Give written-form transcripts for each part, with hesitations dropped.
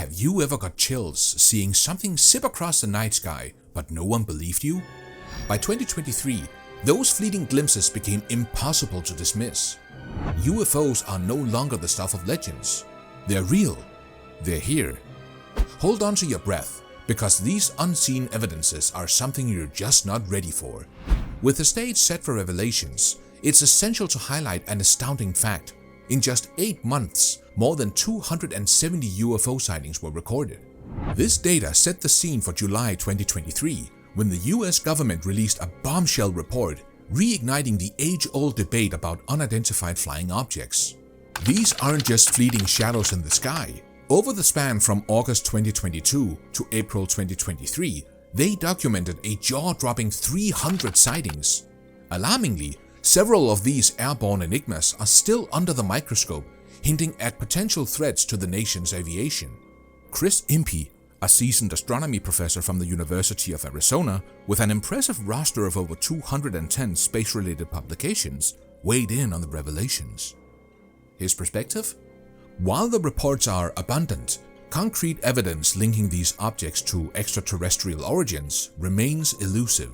Have you ever got chills seeing something zip across the night sky, but no one believed you? By 2023, those fleeting glimpses became impossible to dismiss. UFOs are no longer the stuff of legends. They're real. They're here. Hold on to your breath, because these unseen evidences are something you're just not ready for. With the stage set for revelations, it's essential to highlight an astounding fact. In just 8 months, more than 270 UFO sightings were recorded. This data set the scene for July 2023, when the US government released a bombshell report reigniting the age-old debate about unidentified flying objects. These aren't just fleeting shadows in the sky. Over the span from August 2022 to April 2023, they documented a jaw-dropping 300 sightings. Alarmingly, several of these airborne enigmas are still under the microscope, hinting at potential threats to the nation's aviation. Chris Impey, a seasoned astronomy professor from the University of Arizona with an impressive roster of over 210 space-related publications, weighed in on the revelations. His perspective? While the reports are abundant, concrete evidence linking these objects to extraterrestrial origins remains elusive.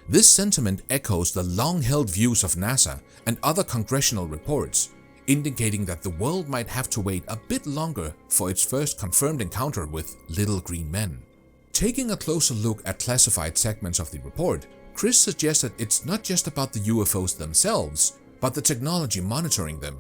This sentiment echoes the long-held views of NASA and other congressional reports, indicating that the world might have to wait a bit longer for its first confirmed encounter with little green men. Taking a closer look at classified segments of the report, Chris suggested it's not just about the UFOs themselves, but the technology monitoring them.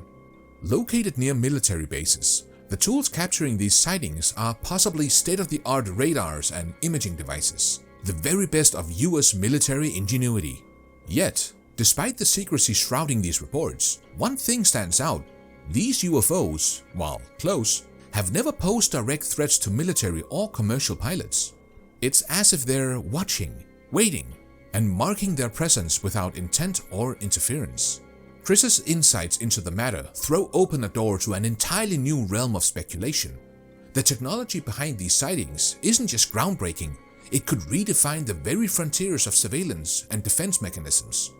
Located near military bases, the tools capturing these sightings are possibly state-of-the-art radars and imaging devices, the very best of US military ingenuity. Yet, despite the secrecy shrouding these reports, one thing stands out. These UFOs, while close, have never posed direct threats to military or commercial pilots. It's as if they're watching, waiting, and marking their presence without intent or interference. Chris's insights into the matter throw open a door to an entirely new realm of speculation. The technology behind these sightings isn't just groundbreaking, it could redefine the very frontiers of surveillance and defense mechanisms.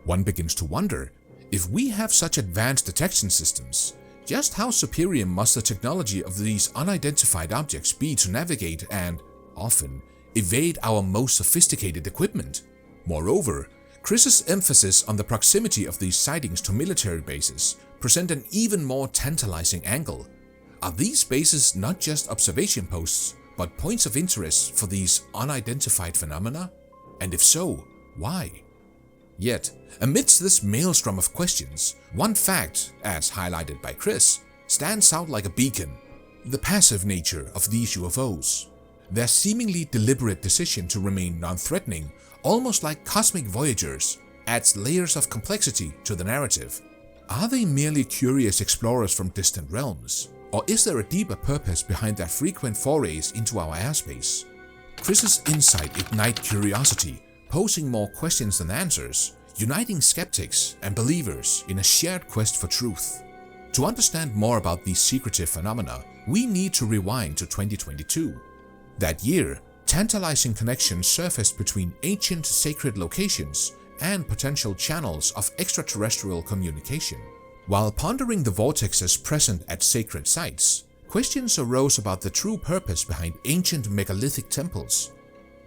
One begins to wonder, if we have such advanced detection systems, just how superior must the technology of these unidentified objects be to navigate and, often, evade our most sophisticated equipment? Moreover, Chris's emphasis on the proximity of these sightings to military bases present an even more tantalizing angle. Are these bases not just observation posts, but points of interest for these unidentified phenomena? And if so, why? Yet, amidst this maelstrom of questions, one fact, as highlighted by Chris, stands out like a beacon: the passive nature of these UFOs. Their seemingly deliberate decision to remain non-threatening, almost like cosmic voyagers, adds layers of complexity to the narrative. Are they merely curious explorers from distant realms? Or is there a deeper purpose behind their frequent forays into our airspace? Chris's insight ignites curiosity, posing more questions than answers, uniting skeptics and believers in a shared quest for truth. To understand more about these secretive phenomena, we need to rewind to 2022. That year, tantalizing connections surfaced between ancient sacred locations and potential channels of extraterrestrial communication. While pondering the vortexes present at sacred sites, questions arose about the true purpose behind ancient megalithic temples.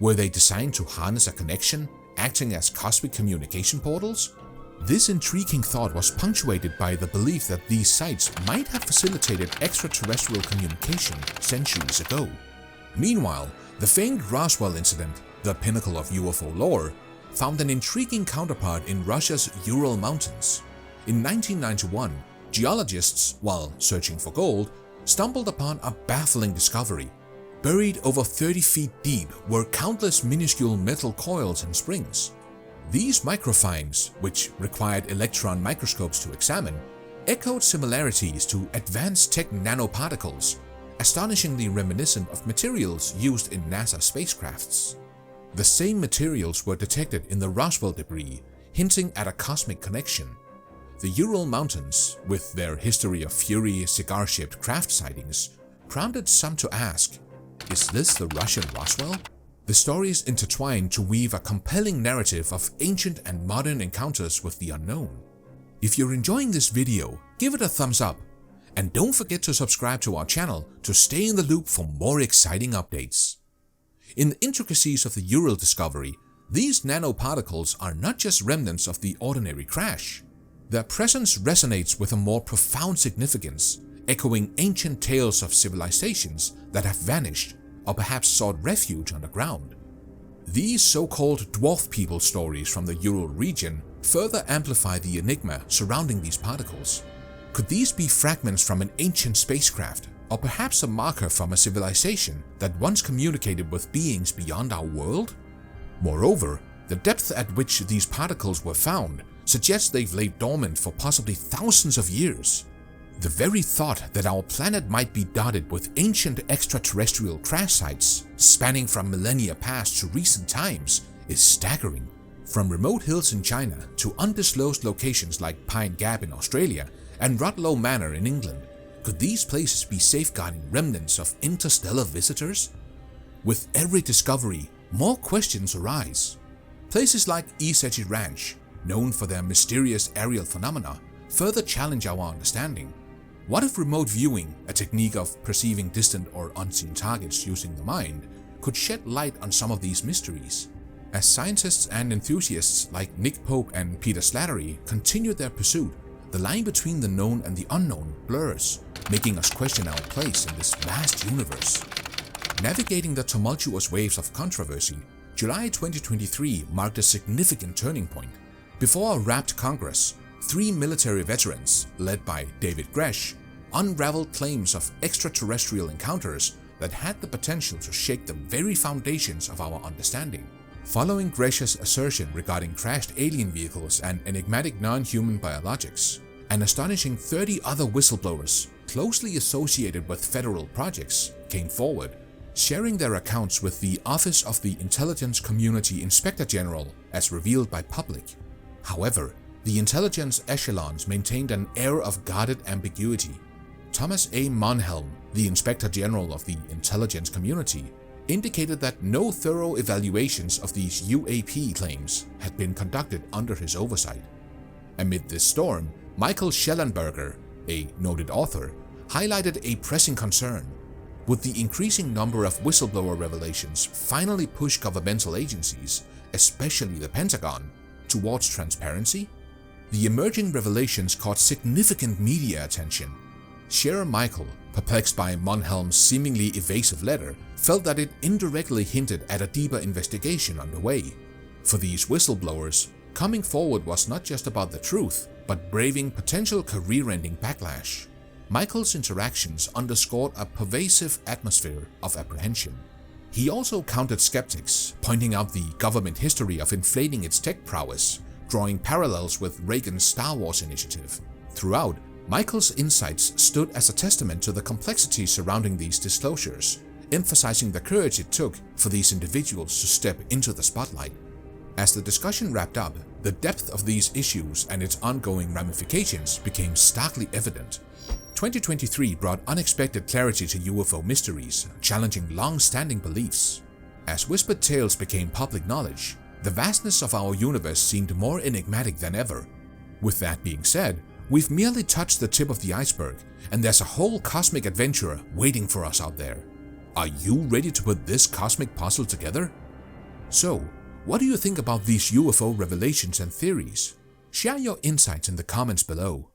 Were they designed to harness a connection, acting as cosmic communication portals? This intriguing thought was punctuated by the belief that these sites might have facilitated extraterrestrial communication centuries ago. Meanwhile, the famed Roswell incident, the pinnacle of UFO lore, found an intriguing counterpart in Russia's Ural Mountains. In 1991, geologists, while searching for gold, stumbled upon a baffling discovery. Buried over 30 feet deep were countless minuscule metal coils and springs. These microfinds, which required electron microscopes to examine, echoed similarities to advanced tech nanoparticles, astonishingly reminiscent of materials used in NASA spacecrafts. The same materials were detected in the Roswell debris, hinting at a cosmic connection. The Ural Mountains, with their history of fiery, cigar-shaped craft sightings, prompted some to ask, is this the Russian Roswell? The stories intertwine to weave a compelling narrative of ancient and modern encounters with the unknown. If you're enjoying this video, give it a thumbs up. And don't forget to subscribe to our channel to stay in the loop for more exciting updates. In the intricacies of the Ural discovery, these nanoparticles are not just remnants of the ordinary crash. Their presence resonates with a more profound significance, echoing ancient tales of civilizations that have vanished or perhaps sought refuge underground. These so-called dwarf people stories from the Ural region further amplify the enigma surrounding these particles. Could these be fragments from an ancient spacecraft, or perhaps a marker from a civilization that once communicated with beings beyond our world? Moreover, the depth at which these particles were found suggests they've laid dormant for possibly thousands of years. The very thought that our planet might be dotted with ancient extraterrestrial crash sites spanning from millennia past to recent times is staggering. From remote hills in China to undisclosed locations like Pine Gap in Australia and Rudlow Manor in England, could these places be safeguarding remnants of interstellar visitors? With every discovery, more questions arise. Places like East Edgy Ranch, known for their mysterious aerial phenomena, further challenge our understanding. What if remote viewing, a technique of perceiving distant or unseen targets using the mind, could shed light on some of these mysteries? As scientists and enthusiasts like Nick Pope and Peter Slattery continue their pursuit, the line between the known and the unknown blurs, making us question our place in this vast universe. Navigating the tumultuous waves of controversy, July 2023 marked a significant turning point. Before a rapt Congress, 3 military veterans, led by David Gresh, unraveled claims of extraterrestrial encounters that had the potential to shake the very foundations of our understanding. Following Gresh's assertion regarding crashed alien vehicles and enigmatic non-human biologics, an astonishing 30 other whistleblowers closely associated with federal projects came forward, sharing their accounts with the Office of the Intelligence Community Inspector General as revealed by public. However, the intelligence echelons maintained an air of guarded ambiguity. Thomas A. Monhelm, the Inspector General of the Intelligence Community, indicated that no thorough evaluations of these UAP claims had been conducted under his oversight. Amid this storm, Michael Schellenberger, a noted author, highlighted a pressing concern. Would the increasing number of whistleblower revelations finally push governmental agencies, especially the Pentagon, towards transparency? The emerging revelations caught significant media attention. Sheriff Michael, perplexed by Monhelm's seemingly evasive letter, felt that it indirectly hinted at a deeper investigation underway. For these whistleblowers, coming forward was not just about the truth, but braving potential career-ending backlash. Michael's interactions underscored a pervasive atmosphere of apprehension. He also countered skeptics, pointing out the government history of inflating its tech prowess, drawing parallels with Reagan's Star Wars initiative. Throughout, Michael's insights stood as a testament to the complexity surrounding these disclosures, emphasizing the courage it took for these individuals to step into the spotlight. As the discussion wrapped up, the depth of these issues and its ongoing ramifications became starkly evident. 2023 brought unexpected clarity to UFO mysteries, challenging long-standing beliefs. As whispered tales became public knowledge, the vastness of our universe seemed more enigmatic than ever. With that being said, we've merely touched the tip of the iceberg, and there's a whole cosmic adventure waiting for us out there. Are you ready to put this cosmic puzzle together? So, what do you think about these UFO revelations and theories? Share your insights in the comments below.